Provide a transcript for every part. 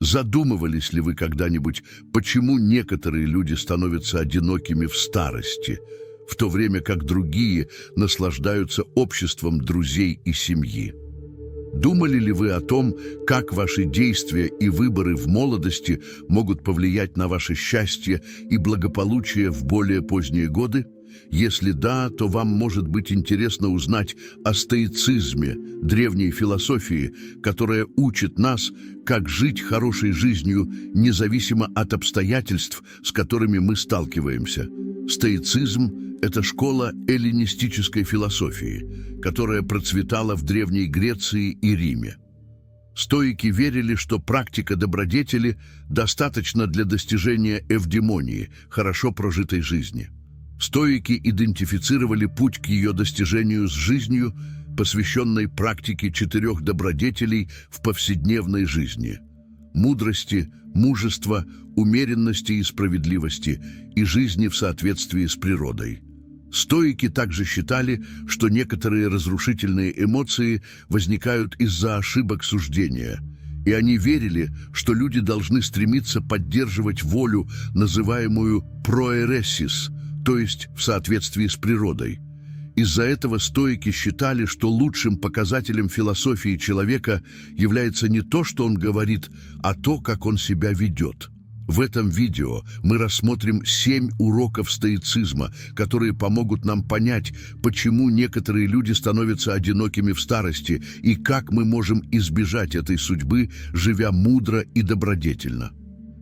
Задумывались ли вы когда-нибудь, почему некоторые люди становятся одинокими в старости, в то время как другие наслаждаются обществом друзей и семьи? Думали ли вы о том, как ваши действия и выборы в молодости могут повлиять на ваше счастье и благополучие в более поздние годы? Если да, то вам может быть интересно узнать о стоицизме, древней философии, которая учит нас, как жить хорошей жизнью, независимо от обстоятельств, с которыми мы сталкиваемся. Стоицизм – это школа эллинистической философии, которая процветала в Древней Греции и Риме. Стоики верили, что практика добродетели достаточна для достижения эвдемонии, хорошо прожитой жизни. Стоики идентифицировали путь к ее достижению с жизнью, посвященной практике 4 добродетелей в повседневной жизни – мудрости, мужества, умеренности и справедливости, и жизни в соответствии с природой. Стоики также считали, что некоторые разрушительные эмоции возникают из-за ошибок суждения, и они верили, что люди должны стремиться поддерживать волю, называемую проэресис, то есть в соответствии с природой. Из-за этого стоики считали, что лучшим показателем философии человека является не то, что он говорит, а то, как он себя ведет. В этом видео мы рассмотрим 7 уроков стоицизма, которые помогут нам понять, почему некоторые люди становятся одинокими в старости и как мы можем избежать этой судьбы, живя мудро и добродетельно.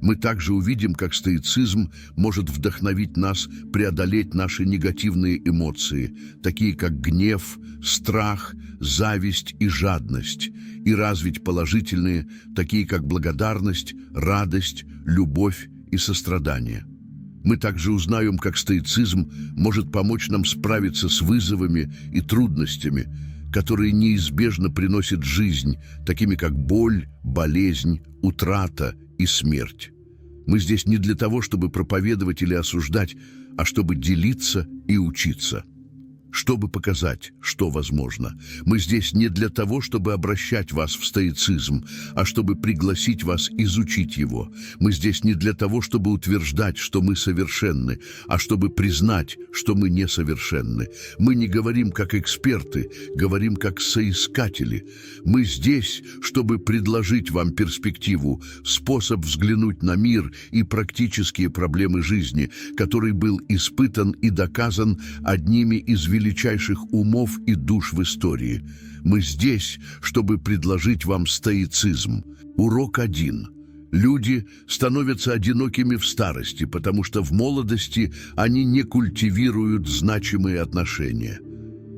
Мы также увидим, как стоицизм может вдохновить нас преодолеть наши негативные эмоции, такие как гнев, страх, зависть и жадность, и развить положительные, такие как благодарность, радость, любовь и сострадание. Мы также узнаем, как стоицизм может помочь нам справиться с вызовами и трудностями, которые неизбежно приносит жизнь, такими как боль, болезнь, утрата и смерть. Мы здесь не для того, чтобы проповедовать или осуждать, а чтобы делиться и учиться. Чтобы показать, что возможно. Мы здесь не для того, чтобы обращать вас в стоицизм, а чтобы пригласить вас изучить его. Мы здесь не для того, чтобы утверждать, что мы совершенны, а чтобы признать, что мы несовершенны. Мы не говорим как эксперты, говорим как соискатели. Мы здесь, чтобы предложить вам перспективу, способ взглянуть на мир и практические проблемы жизни, который был испытан и доказан одними из величайших умов и душ в истории. Мы здесь, чтобы предложить вам стоицизм. Урок 1. Люди становятся одинокими в старости, потому что в молодости они не культивируют значимые отношения.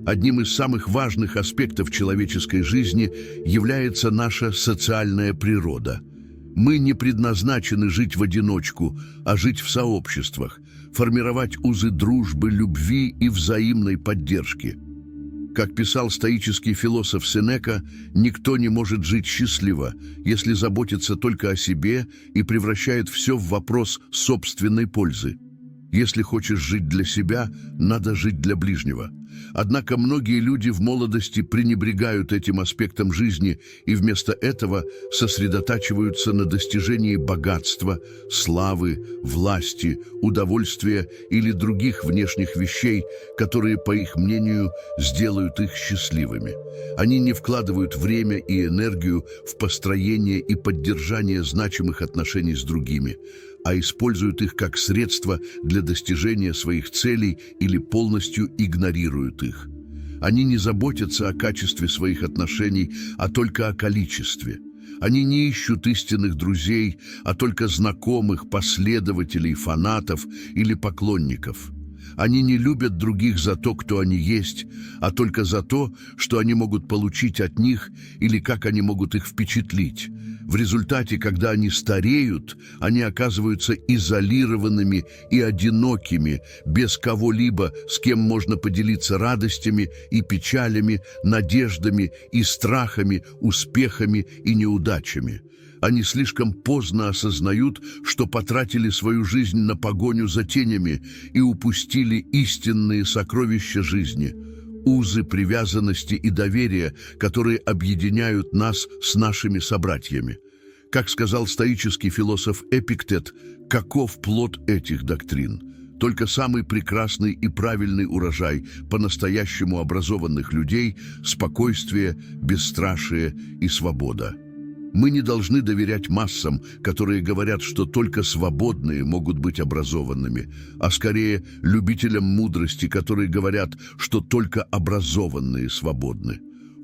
Одним из самых важных аспектов человеческой жизни является наша социальная природа. Мы не предназначены жить в одиночку, а жить в сообществах, формировать узы дружбы, любви и взаимной поддержки. Как писал стоический философ Сенека, никто не может жить счастливо, если заботится только о себе и превращает все в вопрос собственной пользы. Если хочешь жить для себя, надо жить для ближнего. Однако многие люди в молодости пренебрегают этим аспектом жизни и вместо этого сосредотачиваются на достижении богатства, славы, власти, удовольствия или других внешних вещей, которые, по их мнению, сделают их счастливыми. Они не вкладывают время и энергию в построение и поддержание значимых отношений с другими, а используют их как средство для достижения своих целей или полностью игнорируют их. Они не заботятся о качестве своих отношений, а только о количестве. Они не ищут истинных друзей, а только знакомых, последователей, фанатов или поклонников. Они не любят других за то, кто они есть, а только за то, что они могут получить от них или как они могут их впечатлить. В результате, когда они стареют, они оказываются изолированными и одинокими, без кого-либо, с кем можно поделиться радостями и печалями, надеждами и страхами, успехами и неудачами. Они слишком поздно осознают, что потратили свою жизнь на погоню за тенями и упустили истинные сокровища жизни, узы привязанности и доверия, которые объединяют нас с нашими собратьями. Как сказал стоический философ Эпиктет, каков плод этих доктрин? Только самый прекрасный и правильный урожай по-настоящему образованных людей – спокойствие, бесстрашие и свобода. Мы не должны доверять массам, которые говорят, что только свободные могут быть образованными, а скорее любителям мудрости, которые говорят, что только образованные свободны.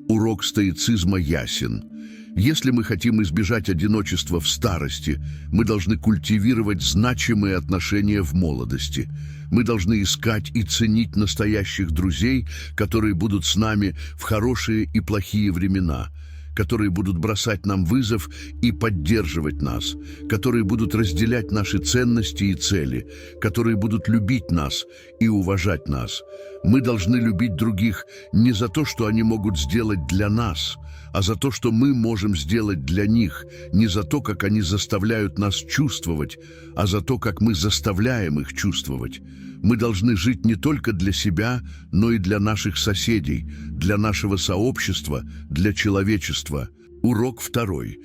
Урок стоицизма ясен. Если мы хотим избежать одиночества в старости, мы должны культивировать значимые отношения в молодости. Мы должны искать и ценить настоящих друзей, которые будут с нами в хорошие и плохие времена, которые будут бросать нам вызов и поддерживать нас, которые будут разделять наши ценности и цели, которые будут любить нас и уважать нас. Мы должны любить других не за то, что они могут сделать для нас, а за то, что мы можем сделать для них, не за то, как они заставляют нас чувствовать, а за то, как мы заставляем их чувствовать. Мы должны жить не только для себя, но и для наших соседей, для нашего сообщества, для человечества. Урок второй.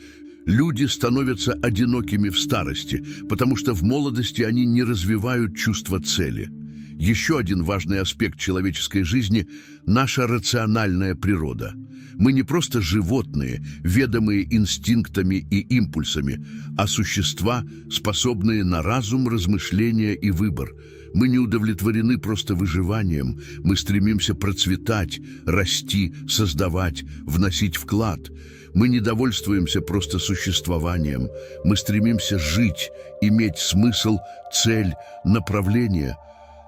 Люди становятся одинокими в старости, потому что в молодости они не развивают чувство цели. Еще один важный аспект человеческой жизни – наша рациональная природа. Мы не просто животные, ведомые инстинктами и импульсами, а существа, способные на разум, размышления и выбор. Мы не удовлетворены просто выживанием, мы стремимся процветать, расти, создавать, вносить вклад. Мы не довольствуемся просто существованием, мы стремимся жить, иметь смысл, цель, направление.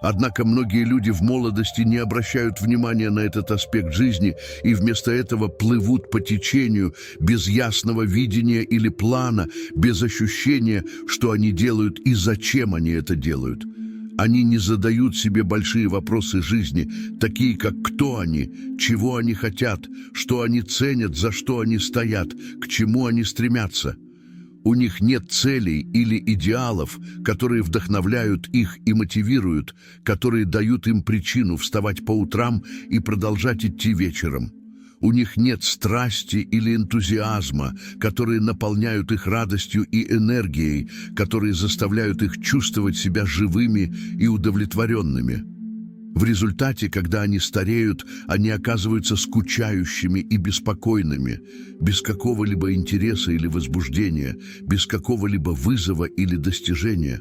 Однако многие люди в молодости не обращают внимания на этот аспект жизни и вместо этого плывут по течению без ясного видения или плана, без ощущения, что они делают и зачем они это делают. Они не задают себе большие вопросы жизни, такие как кто они, чего они хотят, что они ценят, за что они стоят, к чему они стремятся. У них нет целей или идеалов, которые вдохновляют их и мотивируют, которые дают им причину вставать по утрам и продолжать идти вечером. У них нет страсти или энтузиазма, которые наполняют их радостью и энергией, которые заставляют их чувствовать себя живыми и удовлетворенными. В результате, когда они стареют, они оказываются скучающими и беспокойными, без какого-либо интереса или возбуждения, без какого-либо вызова или достижения.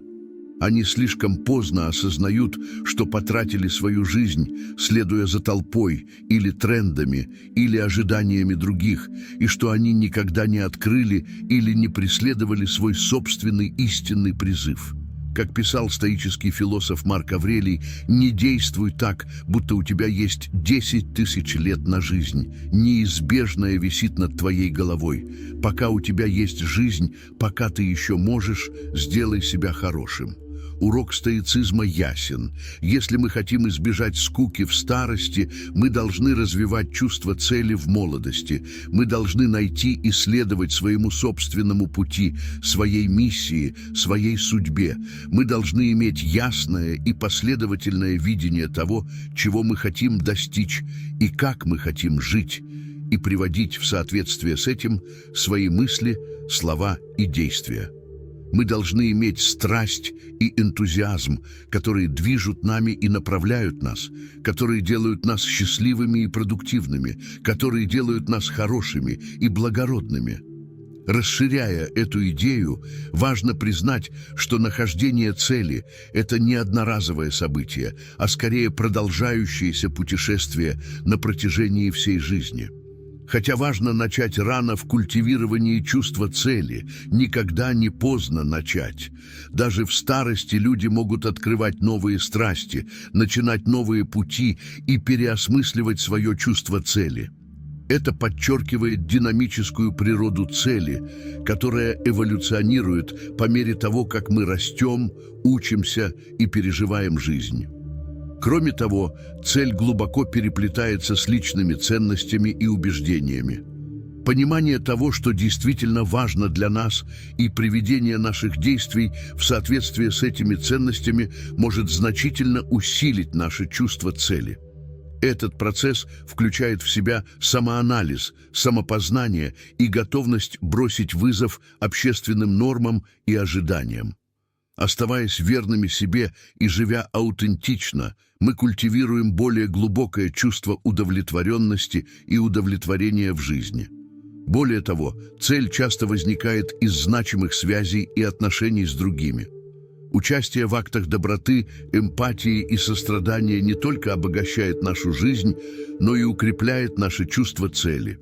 Они слишком поздно осознают, что потратили свою жизнь, следуя за толпой или трендами, или ожиданиями других, и что они никогда не открыли или не преследовали свой собственный истинный призыв. Как писал стоический философ Марк Аврелий, «Не действуй так, будто у тебя есть 10 тысяч лет на жизнь. Неизбежное висит над твоей головой. Пока у тебя есть жизнь, пока ты еще можешь, сделай себя хорошим». Урок стоицизма ясен. Если мы хотим избежать скуки в старости, мы должны развивать чувство цели в молодости. Мы должны найти и следовать своему собственному пути, своей миссии, своей судьбе. Мы должны иметь ясное и последовательное видение того, чего мы хотим достичь и как мы хотим жить, и приводить в соответствие с этим свои мысли, слова и действия. Мы должны иметь страсть и энтузиазм, которые движут нами и направляют нас, которые делают нас счастливыми и продуктивными, которые делают нас хорошими и благородными. Расширяя эту идею, важно признать, что нахождение цели – это не одноразовое событие, а скорее продолжающееся путешествие на протяжении всей жизни. Хотя важно начать рано в культивировании чувства цели, никогда не поздно начать. Даже в старости люди могут открывать новые страсти, начинать новые пути и переосмысливать свое чувство цели. Это подчеркивает динамическую природу цели, которая эволюционирует по мере того, как мы растем, учимся и переживаем жизнь. Кроме того, цель глубоко переплетается с личными ценностями и убеждениями. Понимание того, что действительно важно для нас, и приведение наших действий в соответствие с этими ценностями может значительно усилить наше чувство цели. Этот процесс включает в себя самоанализ, самопознание и готовность бросить вызов общественным нормам и ожиданиям. Оставаясь верными себе и живя аутентично, мы культивируем более глубокое чувство удовлетворенности и удовлетворения в жизни. Более того, цель часто возникает из значимых связей и отношений с другими. Участие в актах доброты, эмпатии и сострадания не только обогащает нашу жизнь, но и укрепляет наше чувство цели.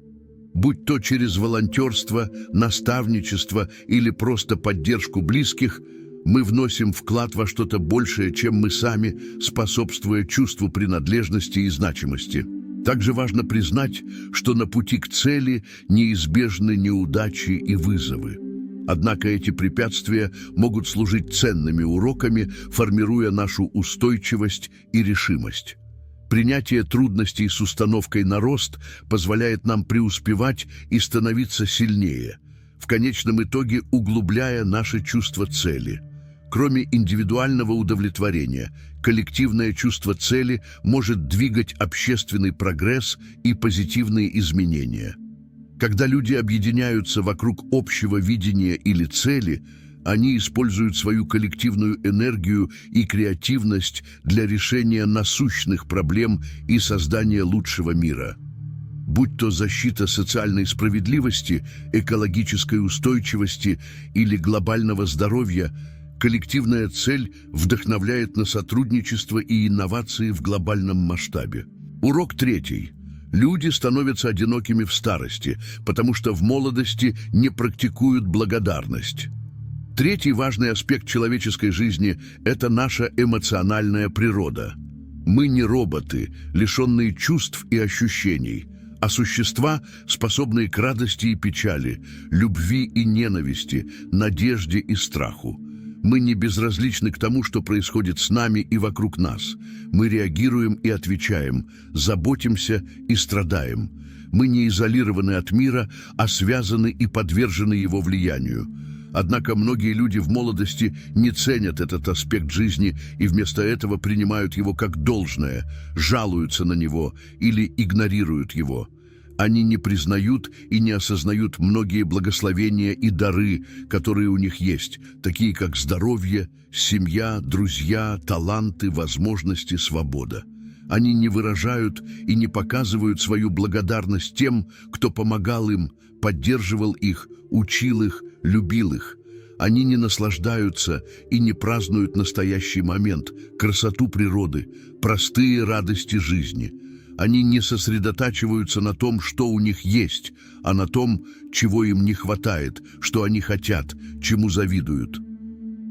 Будь то через волонтерство, наставничество или просто поддержку близких, мы вносим вклад во что-то большее, чем мы сами, способствуя чувству принадлежности и значимости. Также важно признать, что на пути к цели неизбежны неудачи и вызовы. Однако эти препятствия могут служить ценными уроками, формируя нашу устойчивость и решимость. Принятие трудностей с установкой на рост позволяет нам преуспевать и становиться сильнее, в конечном итоге углубляя наше чувство цели. Кроме индивидуального удовлетворения, коллективное чувство цели может двигать общественный прогресс и позитивные изменения. Когда люди объединяются вокруг общего видения или цели, они используют свою коллективную энергию и креативность для решения насущных проблем и создания лучшего мира. Будь то защита социальной справедливости, экологической устойчивости или глобального здоровья, коллективная цель вдохновляет на сотрудничество и инновации в глобальном масштабе. Урок третий. Люди становятся одинокими в старости, потому что в молодости не практикуют благодарность. Третий важный аспект человеческой жизни – это наша эмоциональная природа. Мы не роботы, лишенные чувств и ощущений, а существа, способные к радости и печали, любви и ненависти, надежде и страху. Мы не безразличны к тому, что происходит с нами и вокруг нас. Мы реагируем и отвечаем, заботимся и страдаем. Мы не изолированы от мира, а связаны и подвержены его влиянию. Однако многие люди в молодости не ценят этот аспект жизни и вместо этого принимают его как должное, жалуются на него или игнорируют его. Они не признают и не осознают многие благословения и дары, которые у них есть, такие как здоровье, семья, друзья, таланты, возможности, свобода. Они не выражают и не показывают свою благодарность тем, кто помогал им, поддерживал их, учил их, любил их. Они не наслаждаются и не празднуют настоящий момент, красоту природы, простые радости жизни. Они не сосредотачиваются на том, что у них есть, а на том, чего им не хватает, что они хотят, чему завидуют.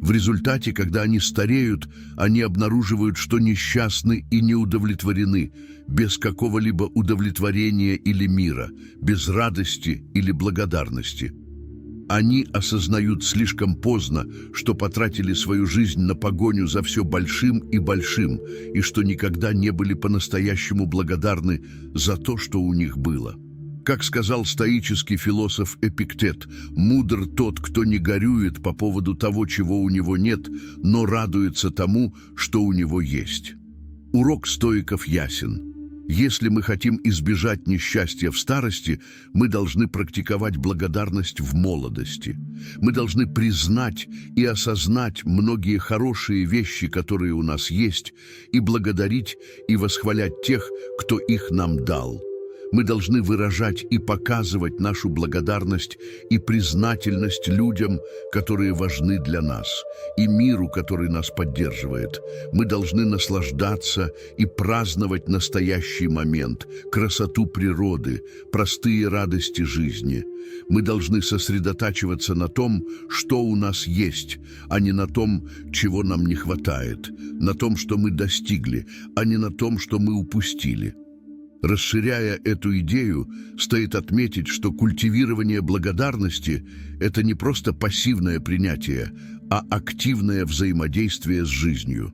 В результате, когда они стареют, они обнаруживают, что несчастны и неудовлетворены, без какого-либо удовлетворения или мира, без радости или благодарности. Они осознают слишком поздно, что потратили свою жизнь на погоню за все большим, и что никогда не были по-настоящему благодарны за то, что у них было. Как сказал стоический философ Эпиктет, «Мудр тот, кто не горюет по поводу того, чего у него нет, но радуется тому, что у него есть». Урок стоиков ясен. Если мы хотим избежать несчастья в старости, мы должны практиковать благодарность в молодости. Мы должны признать и осознать многие хорошие вещи, которые у нас есть, и благодарить и восхвалять тех, кто их нам дал. Мы должны выражать и показывать нашу благодарность и признательность людям, которые важны для нас, и миру, который нас поддерживает. Мы должны наслаждаться и праздновать настоящий момент, красоту природы, простые радости жизни. Мы должны сосредотачиваться на том, что у нас есть, а не на том, чего нам не хватает, на том, что мы достигли, а не на том, что мы упустили. Расширяя эту идею, стоит отметить, что культивирование благодарности – это не просто пассивное принятие, а активное взаимодействие с жизнью.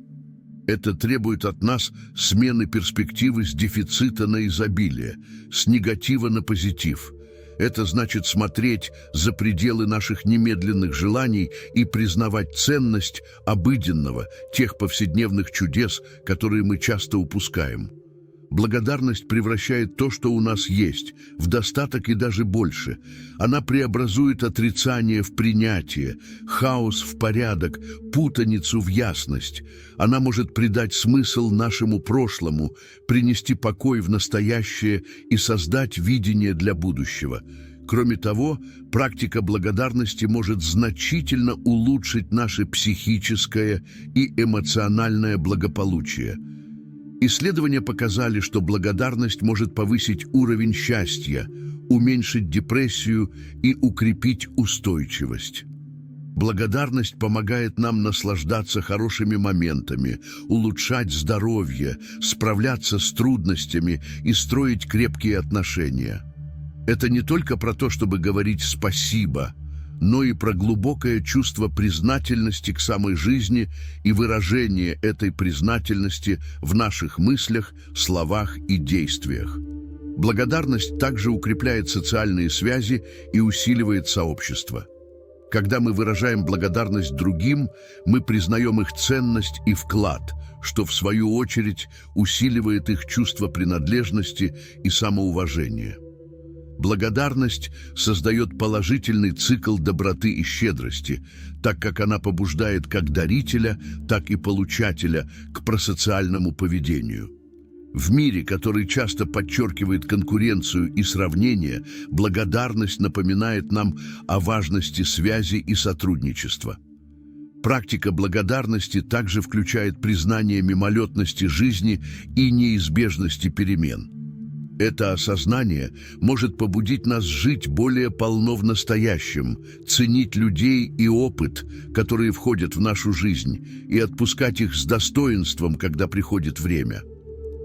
Это требует от нас смены перспективы с дефицита на изобилие, с негатива на позитив. Это значит смотреть за пределы наших немедленных желаний и признавать ценность обыденного, тех повседневных чудес, которые мы часто упускаем. Благодарность превращает то, что у нас есть, в достаток и даже больше. Она преобразует отрицание в принятие, хаос в порядок, путаницу в ясность. Она может придать смысл нашему прошлому, принести покой в настоящее и создать видение для будущего. Кроме того, практика благодарности может значительно улучшить наше психическое и эмоциональное благополучие. Исследования показали, что благодарность может повысить уровень счастья, уменьшить депрессию и укрепить устойчивость. Благодарность помогает нам наслаждаться хорошими моментами, улучшать здоровье, справляться с трудностями и строить крепкие отношения. Это не только про то, чтобы говорить «спасибо», но и про глубокое чувство признательности к самой жизни и выражение этой признательности в наших мыслях, словах и действиях. Благодарность также укрепляет социальные связи и усиливает сообщество. Когда мы выражаем благодарность другим, мы признаем их ценность и вклад, что в свою очередь усиливает их чувство принадлежности и самоуважения. Благодарность создает положительный цикл доброты и щедрости, так как она побуждает как дарителя, так и получателя к просоциальному поведению. В мире, который часто подчеркивает конкуренцию и сравнение, благодарность напоминает нам о важности связи и сотрудничества. Практика благодарности также включает признание мимолетности жизни и неизбежности перемен. Это осознание может побудить нас жить более полно в настоящем, ценить людей и опыт, которые входят в нашу жизнь, и отпускать их с достоинством, когда приходит время.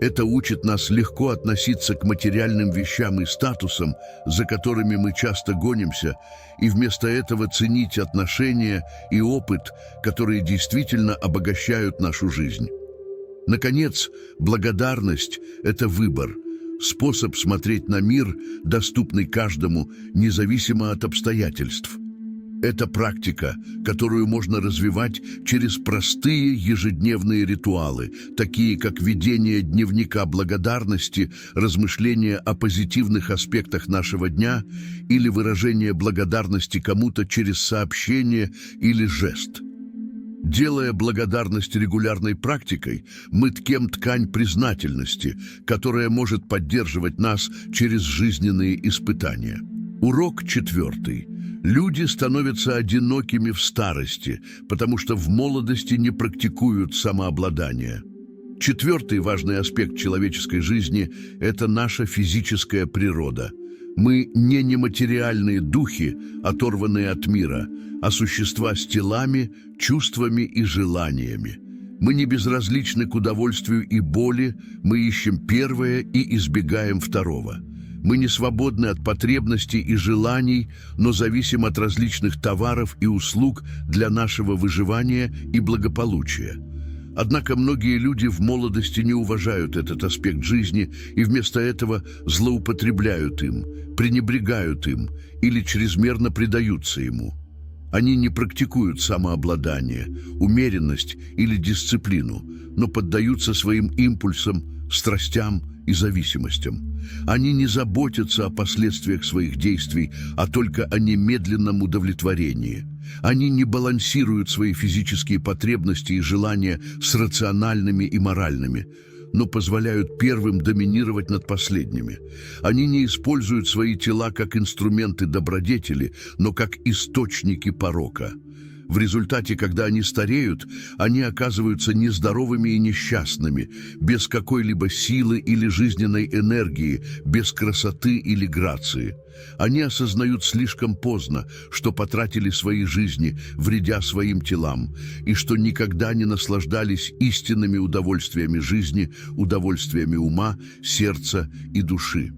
Это учит нас легко относиться к материальным вещам и статусам, за которыми мы часто гонимся, и вместо этого ценить отношения и опыт, которые действительно обогащают нашу жизнь. Наконец, благодарность – это выбор. Способ смотреть на мир, доступный каждому, независимо от обстоятельств. Это практика, которую можно развивать через простые ежедневные ритуалы, такие как ведение дневника благодарности, размышления о позитивных аспектах нашего дня или выражение благодарности кому-то через сообщение или жест. Делая благодарность регулярной практикой, мы ткем ткань признательности, которая может поддерживать нас через жизненные испытания. Урок 4. Люди становятся одинокими в старости, потому что в молодости не практикуют самообладание. 4. важный аспект человеческой жизни – это наша физическая природа. Мы не нематериальные духи, оторванные от мира, а существа с телами, чувствами и желаниями. Мы не безразличны к удовольствию и боли, мы ищем первое и избегаем второго. Мы не свободны от потребностей и желаний, но зависим от различных товаров и услуг для нашего выживания и благополучия. Однако многие люди в молодости не уважают этот аспект жизни и вместо этого злоупотребляют им, пренебрегают им или чрезмерно предаются ему. Они не практикуют самообладание, умеренность или дисциплину, но поддаются своим импульсам, страстям и зависимостям. Они не заботятся о последствиях своих действий, а только о немедленном удовлетворении. Они не балансируют свои физические потребности и желания с рациональными и моральными, но позволяют первым доминировать над последними. Они не используют свои тела как инструменты добродетели, но как источники порока. В результате, когда они стареют, они оказываются нездоровыми и несчастными, без какой-либо силы или жизненной энергии, без красоты или грации. Они осознают слишком поздно, что потратили свои жизни, вредя своим телам, и что никогда не наслаждались истинными удовольствиями жизни, удовольствиями ума, сердца и души.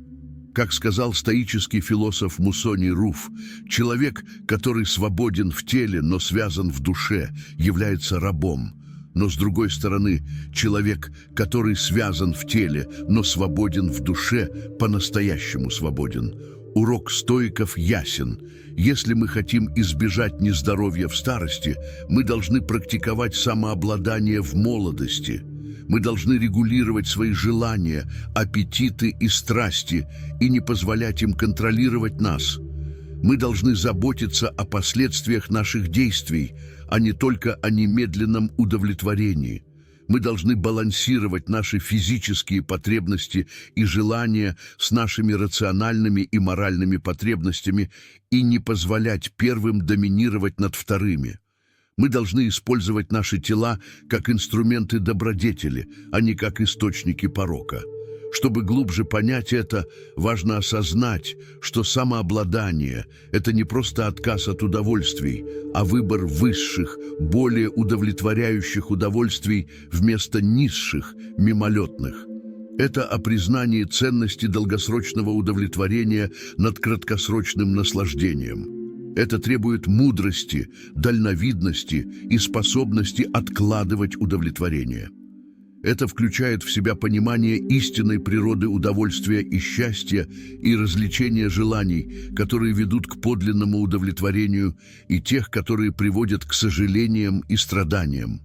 Как сказал стоический философ Мусони Руф, человек, который свободен в теле, но связан в душе, является рабом. Но с другой стороны, человек, который связан в теле, но свободен в душе, по-настоящему свободен. Урок стоиков ясен. Если мы хотим избежать нездоровья в старости, мы должны практиковать самообладание в молодости. Мы должны регулировать свои желания, аппетиты и страсти и не позволять им контролировать нас. Мы должны заботиться о последствиях наших действий, а не только о немедленном удовлетворении. Мы должны балансировать наши физические потребности и желания с нашими рациональными и моральными потребностями и не позволять первым доминировать над вторыми. Мы должны использовать наши тела как инструменты добродетели, а не как источники порока. Чтобы глубже понять это, важно осознать, что самообладание – это не просто отказ от удовольствий, а выбор высших, более удовлетворяющих удовольствий вместо низших, мимолетных. Это о признании ценности долгосрочного удовлетворения над краткосрочным наслаждением. Это требует мудрости, дальновидности и способности откладывать удовлетворение. Это включает в себя понимание истинной природы удовольствия и счастья и развлечения желаний, которые ведут к подлинному удовлетворению, и тех, которые приводят к сожалениям и страданиям.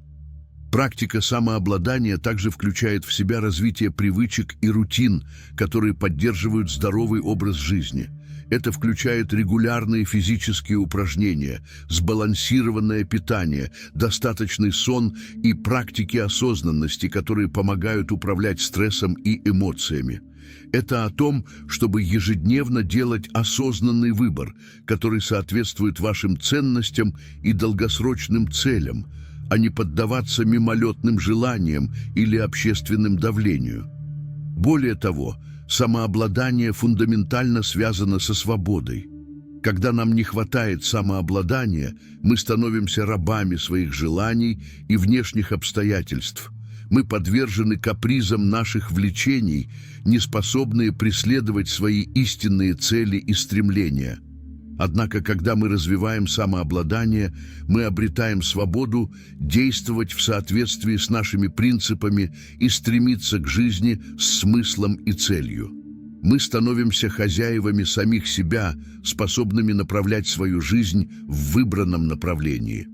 Практика самообладания также включает в себя развитие привычек и рутин, которые поддерживают здоровый образ жизни. Это включает регулярные физические упражнения, сбалансированное питание, достаточный сон и практики осознанности, которые помогают управлять стрессом и эмоциями. Это о том, чтобы ежедневно делать осознанный выбор, который соответствует вашим ценностям и долгосрочным целям, а не поддаваться мимолетным желаниям или общественным давлению. Более того, самообладание фундаментально связано со свободой. Когда нам не хватает самообладания, мы становимся рабами своих желаний и внешних обстоятельств. Мы подвержены капризам наших влечений, не способные преследовать свои истинные цели и стремления. Однако, когда мы развиваем самообладание, мы обретаем свободу действовать в соответствии с нашими принципами и стремиться к жизни с смыслом и целью. Мы становимся хозяевами самих себя, способными направлять свою жизнь в выбранном направлении.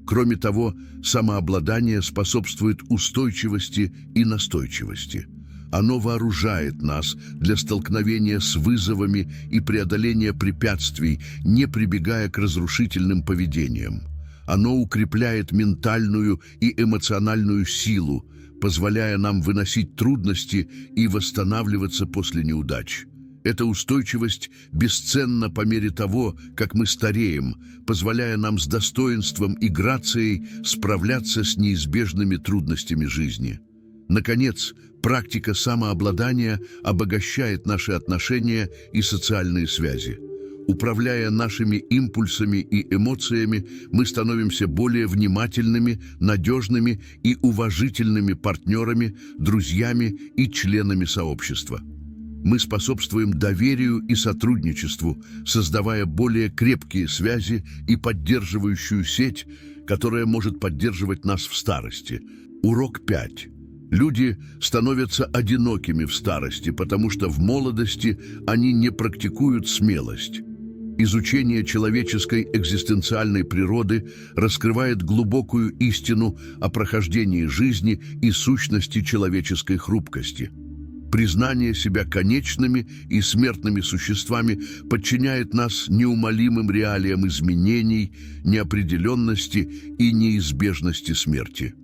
Кроме того, самообладание способствует устойчивости и настойчивости. Оно вооружает нас для столкновения с вызовами и преодоления препятствий, не прибегая к разрушительным поведениям. Оно укрепляет ментальную и эмоциональную силу, позволяя нам выносить трудности и восстанавливаться после неудач. Эта устойчивость бесценна по мере того, как мы стареем, позволяя нам с достоинством и грацией справляться с неизбежными трудностями жизни. Наконец, практика самообладания обогащает наши отношения и социальные связи. Управляя нашими импульсами и эмоциями, мы становимся более внимательными, надежными и уважительными партнерами, друзьями и членами сообщества. Мы способствуем доверию и сотрудничеству, создавая более крепкие связи и поддерживающую сеть, которая может поддерживать нас в старости. Урок 5. Люди становятся одинокими в старости, потому что в молодости они не практикуют смелость. Изучение человеческой экзистенциальной природы раскрывает глубокую истину о прохождении жизни и сущности человеческой хрупкости. Признание себя конечными и смертными существами подчиняет нас неумолимым реалиям изменений, неопределенности и неизбежности смерти.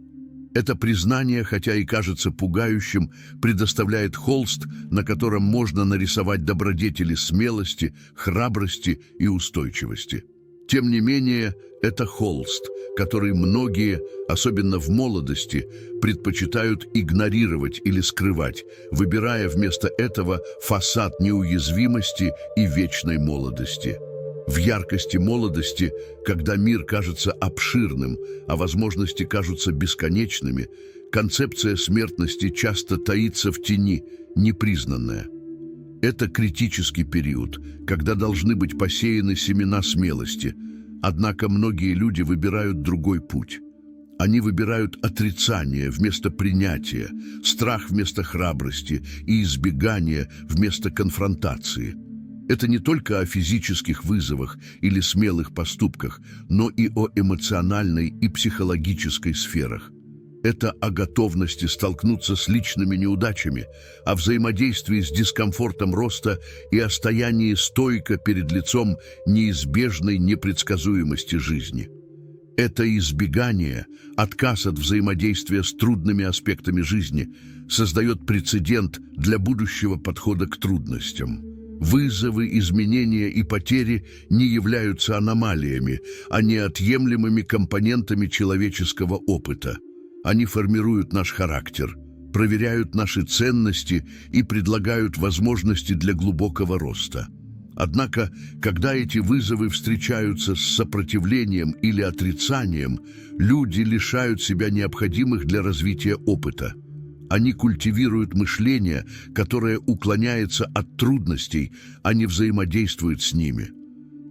Это признание, хотя и кажется пугающим, предоставляет холст, на котором можно нарисовать добродетели смелости, храбрости и устойчивости. Тем не менее, это холст, который многие, особенно в молодости, предпочитают игнорировать или скрывать, выбирая вместо этого фасад неуязвимости и вечной молодости. В яркости молодости, когда мир кажется обширным, а возможности кажутся бесконечными, концепция смертности часто таится в тени, непризнанная. Это критический период, когда должны быть посеяны семена смелости, однако многие люди выбирают другой путь. Они выбирают отрицание вместо принятия, страх вместо храбрости и избегание вместо конфронтации. Это не только о физических вызовах или смелых поступках, но и о эмоциональной и психологической сферах. Это о готовности столкнуться с личными неудачами, о взаимодействии с дискомфортом роста и о стоянии стойко перед лицом неизбежной непредсказуемости жизни. Это избегание, отказ от взаимодействия с трудными аспектами жизни создает прецедент для будущего подхода к трудностям. Вызовы, изменения и потери не являются аномалиями, а неотъемлемыми компонентами человеческого опыта. Они формируют наш характер, проверяют наши ценности и предлагают возможности для глубокого роста. Однако, когда эти вызовы встречаются с сопротивлением или отрицанием, люди лишают себя необходимых для развития опыта. Они культивируют мышление, которое уклоняется от трудностей, а не взаимодействует с ними.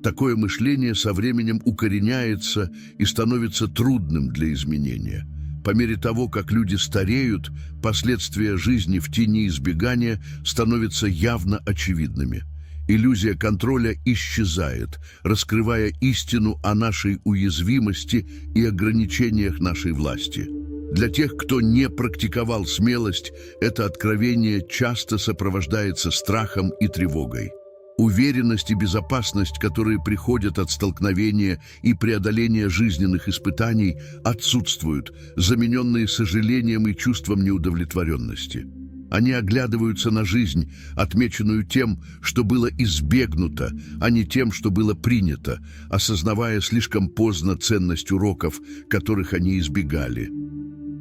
Такое мышление со временем укореняется и становится трудным для изменения. По мере того, как люди стареют, последствия жизни в тени избегания становятся явно очевидными. Иллюзия контроля исчезает, раскрывая истину о нашей уязвимости и ограничениях нашей власти. Для тех, кто не практиковал смелость, это откровение часто сопровождается страхом и тревогой. Уверенность и безопасность, которые приходят от столкновения и преодоления жизненных испытаний, отсутствуют, замененные сожалением и чувством неудовлетворенности. Они оглядываются на жизнь, отмеченную тем, что было избегнуто, а не тем, что было принято, осознавая слишком поздно ценность уроков, которых они избегали.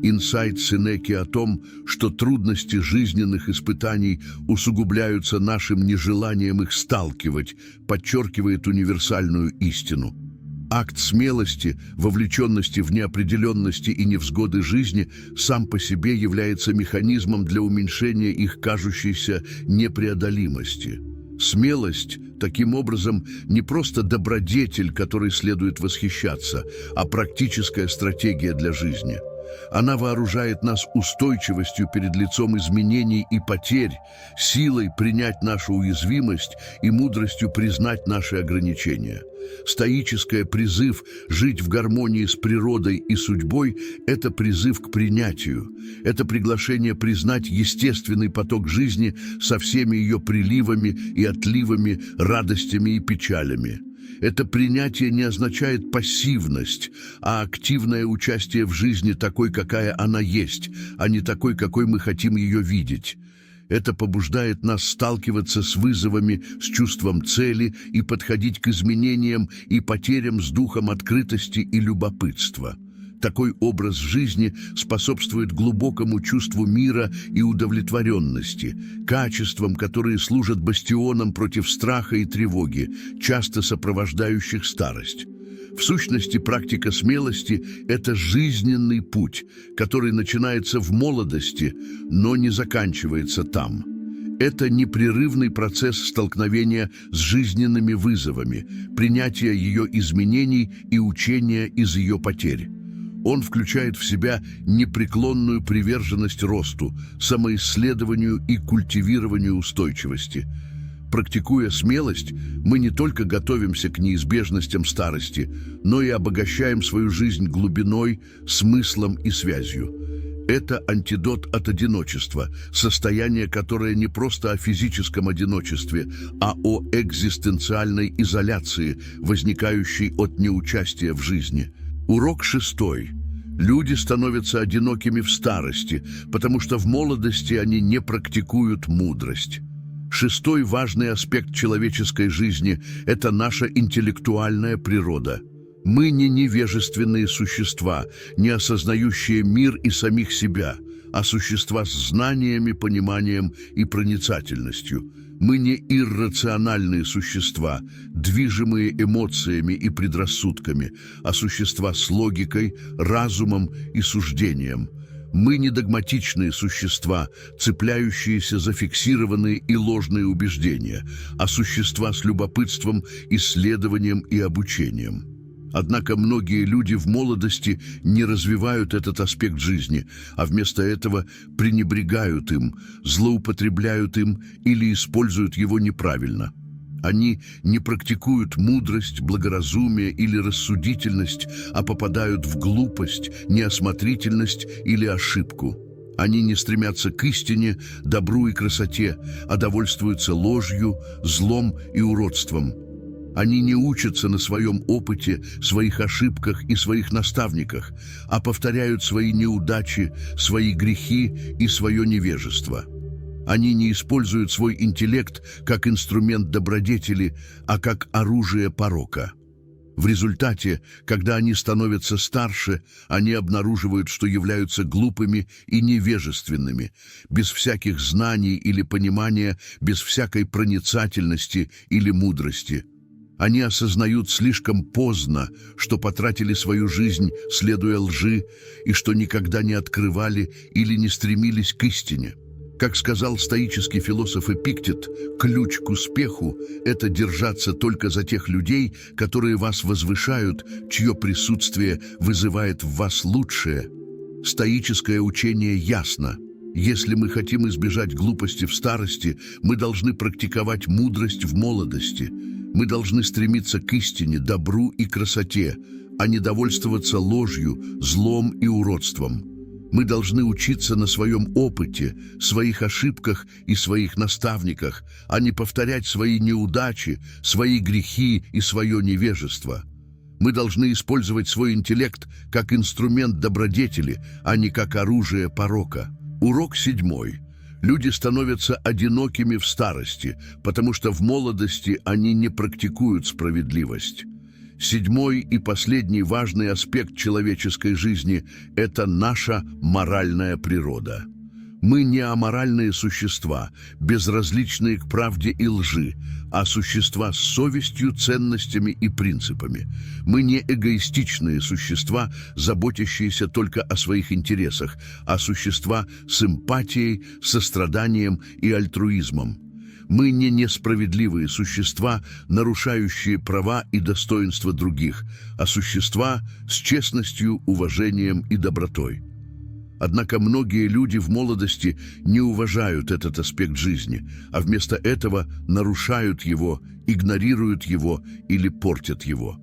Инсайт Сенеки о том, что трудности жизненных испытаний усугубляются нашим нежеланием их сталкивать, подчеркивает универсальную истину. Акт смелости, вовлеченности в неопределенности и невзгоды жизни сам по себе является механизмом для уменьшения их кажущейся непреодолимости. Смелость, таким образом, не просто добродетель, которой следует восхищаться, а практическая стратегия для жизни. Она вооружает нас устойчивостью перед лицом изменений и потерь, силой принять нашу уязвимость и мудростью признать наши ограничения. Стоический призыв жить в гармонии с природой и судьбой – это призыв к принятию. Это приглашение признать естественный поток жизни со всеми ее приливами и отливами, радостями и печалями. Это принятие не означает пассивность, а активное участие в жизни такой, какая она есть, а не такой, какой мы хотим ее видеть. Это побуждает нас сталкиваться с вызовами, с чувством цели и подходить к изменениям и потерям с духом открытости и любопытства. Такой образ жизни способствует глубокому чувству мира и удовлетворенности, качествам, которые служат бастионом против страха и тревоги, часто сопровождающих старость. В сущности, практика смелости – это жизненный путь, который начинается в молодости, но не заканчивается там. Это непрерывный процесс столкновения с жизненными вызовами, принятия ее изменений и учения из ее потерь. Он включает в себя непреклонную приверженность росту, самоисследованию и культивированию устойчивости. Практикуя смелость, мы не только готовимся к неизбежностям старости, но и обогащаем свою жизнь глубиной, смыслом и связью. Это антидот от одиночества, состояние, которое не просто о физическом одиночестве, а о экзистенциальной изоляции, возникающей от неучастия в жизни. Урок 6. Люди становятся одинокими в старости, потому что в молодости они не практикуют мудрость. 6. важный аспект человеческой жизни – это наша интеллектуальная природа. Мы не невежественные существа, не осознающие мир и самих себя, а существа с знаниями, пониманием и проницательностью. Мы не иррациональные существа, движимые эмоциями и предрассудками, а существа с логикой, разумом и суждением. Мы не догматичные существа, цепляющиеся за фиксированные и ложные убеждения, а существа с любопытством, исследованием и обучением. Однако многие люди в молодости не развивают этот аспект жизни, а вместо этого пренебрегают им, злоупотребляют им или используют его неправильно. Они не практикуют мудрость, благоразумие или рассудительность, а попадают в глупость, неосмотрительность или ошибку. Они не стремятся к истине, добру и красоте, а довольствуются ложью, злом и уродством. Они не учатся на своем опыте, своих ошибках и своих наставниках, а повторяют свои неудачи, свои грехи и свое невежество. Они не используют свой интеллект как инструмент добродетели, а как оружие порока. В результате, когда они становятся старше, они обнаруживают, что являются глупыми и невежественными, без всяких знаний или понимания, без всякой проницательности или мудрости. Они осознают слишком поздно, что потратили свою жизнь, следуя лжи, и что никогда не открывали или не стремились к истине. Как сказал стоический философ Эпиктет, ключ к успеху – это держаться только за тех людей, которые вас возвышают, чье присутствие вызывает в вас лучшее. Стоическое учение ясно. Если мы хотим избежать глупости в старости, мы должны практиковать мудрость в молодости. Мы должны стремиться к истине, добру и красоте, а не довольствоваться ложью, злом и уродством. Мы должны учиться на своем опыте, своих ошибках и своих наставниках, а не повторять свои неудачи, свои грехи и свое невежество. Мы должны использовать свой интеллект как инструмент добродетели, а не как оружие порока. Урок 7. Люди становятся одинокими в старости, потому что в молодости они не практикуют справедливость. 7 и последний важный аспект человеческой жизни – это наша моральная природа. Мы не аморальные существа, безразличные к правде и лжи, а существа с совестью, ценностями и принципами. Мы не эгоистичные существа, заботящиеся только о своих интересах, а существа с эмпатией, состраданием и альтруизмом. Мы не несправедливые существа, нарушающие права и достоинства других, а существа с честностью, уважением и добротой. Однако многие люди в молодости не уважают этот аспект жизни, а вместо этого нарушают его, игнорируют его или портят его.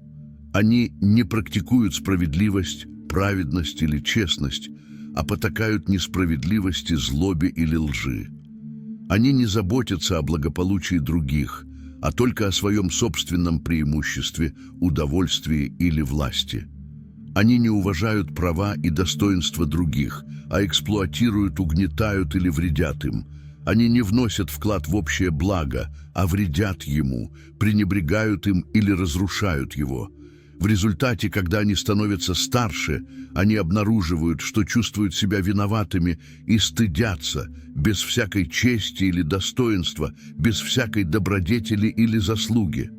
Они не практикуют справедливость, праведность или честность, а потакают несправедливости, злобе или лжи. Они не заботятся о благополучии других, а только о своем собственном преимуществе, удовольствии или власти. Они не уважают права и достоинства других, а эксплуатируют, угнетают или вредят им. Они не вносят вклад в общее благо, а вредят ему, пренебрегают им или разрушают его. В результате, когда они становятся старше, они обнаруживают, что чувствуют себя виноватыми и стыдятся, без всякой чести или достоинства, без всякой добродетели или заслуги.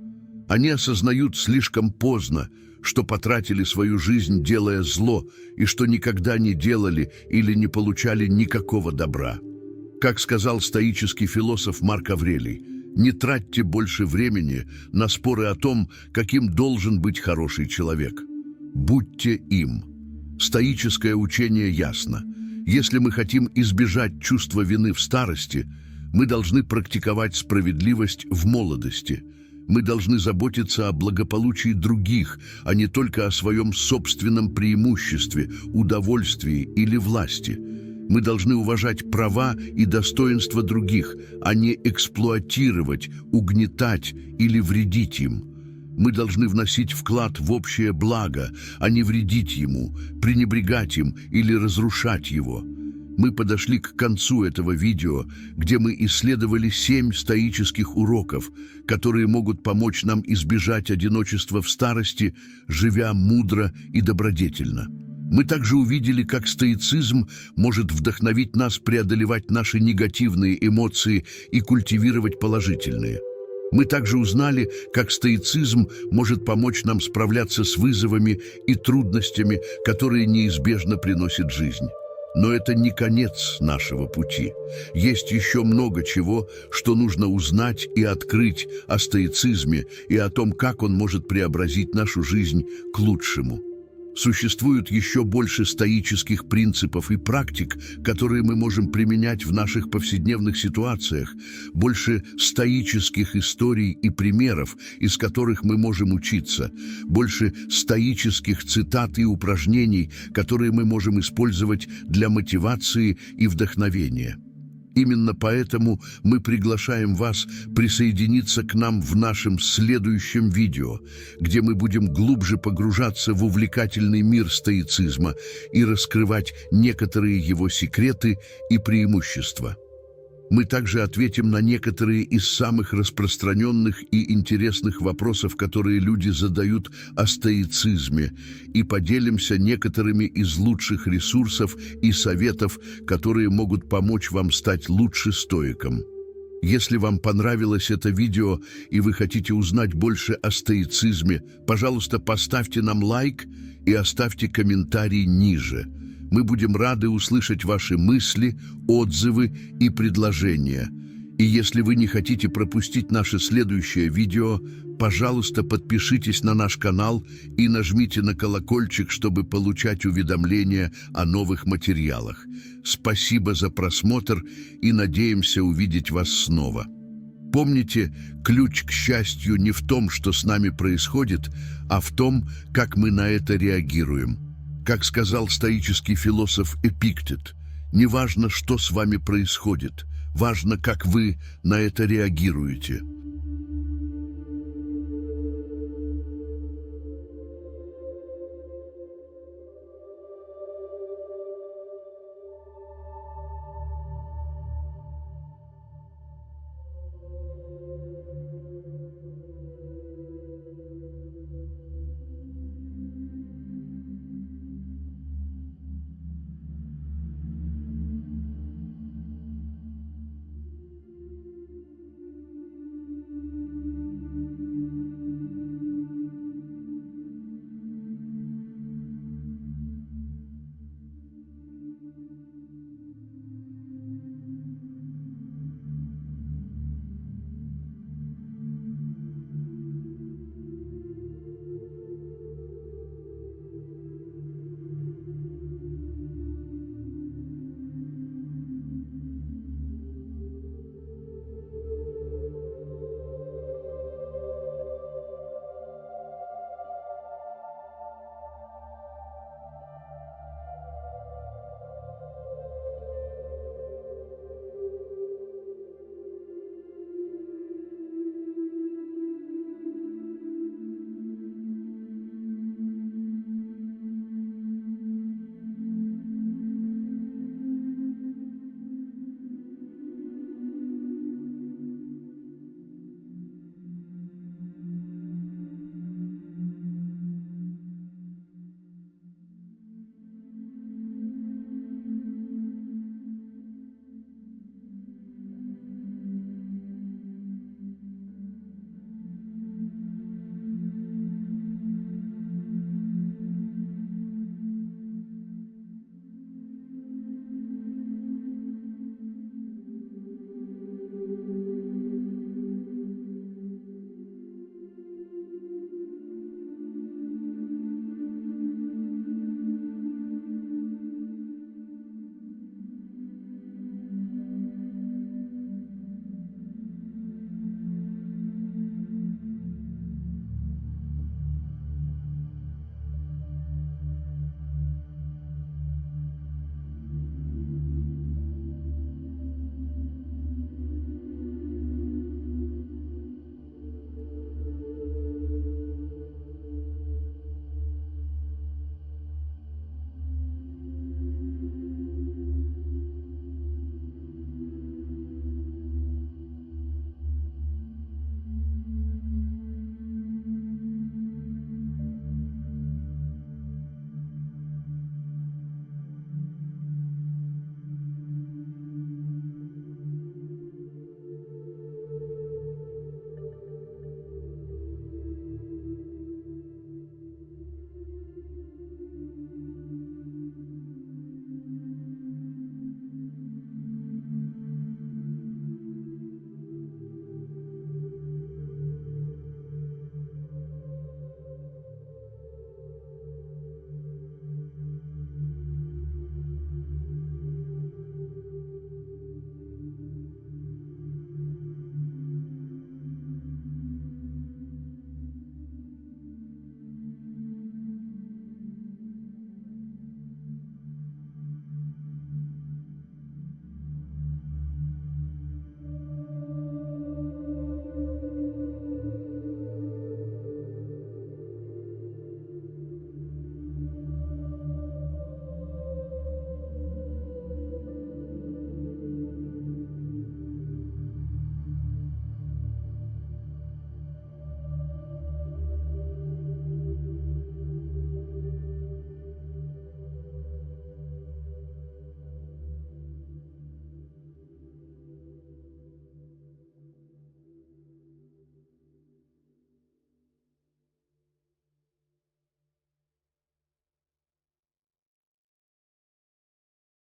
Они осознают слишком поздно, что потратили свою жизнь, делая зло, и что никогда не делали или не получали никакого добра. Как сказал стоический философ Марк Аврелий, не тратьте больше времени на споры о том, каким должен быть хороший человек. Будьте им. Стоическое учение ясно. Если мы хотим избежать чувства вины в старости, мы должны практиковать справедливость в молодости. Мы должны заботиться о благополучии других, а не только о своем собственном преимуществе, удовольствии или власти. Мы должны уважать права и достоинства других, а не эксплуатировать, угнетать или вредить им. Мы должны вносить вклад в общее благо, а не вредить ему, пренебрегать им или разрушать его. Мы подошли к концу этого видео, где мы исследовали 7 стоических уроков, которые могут помочь нам избежать одиночества в старости, живя мудро и добродетельно. Мы также увидели, как стоицизм может вдохновить нас преодолевать наши негативные эмоции и культивировать положительные. Мы также узнали, как стоицизм может помочь нам справляться с вызовами и трудностями, которые неизбежно приносит жизнь. Но это не конец нашего пути. Есть еще много чего, что нужно узнать и открыть о стоицизме и о том, как он может преобразить нашу жизнь к лучшему. Существует еще больше стоических принципов и практик, которые мы можем применять в наших повседневных ситуациях, больше стоических историй и примеров, из которых мы можем учиться, больше стоических цитат и упражнений, которые мы можем использовать для мотивации и вдохновения. Именно поэтому мы приглашаем вас присоединиться к нам в нашем следующем видео, где мы будем глубже погружаться в увлекательный мир стоицизма и раскрывать некоторые его секреты и преимущества. Мы также ответим на некоторые из самых распространенных и интересных вопросов, которые люди задают о стоицизме, и поделимся некоторыми из лучших ресурсов и советов, которые могут помочь вам стать лучше стоиком. Если вам понравилось это видео и вы хотите узнать больше о стоицизме, пожалуйста, поставьте нам лайк и оставьте комментарий ниже. Мы будем рады услышать ваши мысли, отзывы и предложения. И если вы не хотите пропустить наше следующее видео, пожалуйста, подпишитесь на наш канал и нажмите на колокольчик, чтобы получать уведомления о новых материалах. Спасибо за просмотр и надеемся увидеть вас снова. Помните, ключ к счастью не в том, что с нами происходит, а в том, как мы на это реагируем. Как сказал стоический философ Эпиктет, не важно, что с вами происходит, важно, как вы на это реагируете.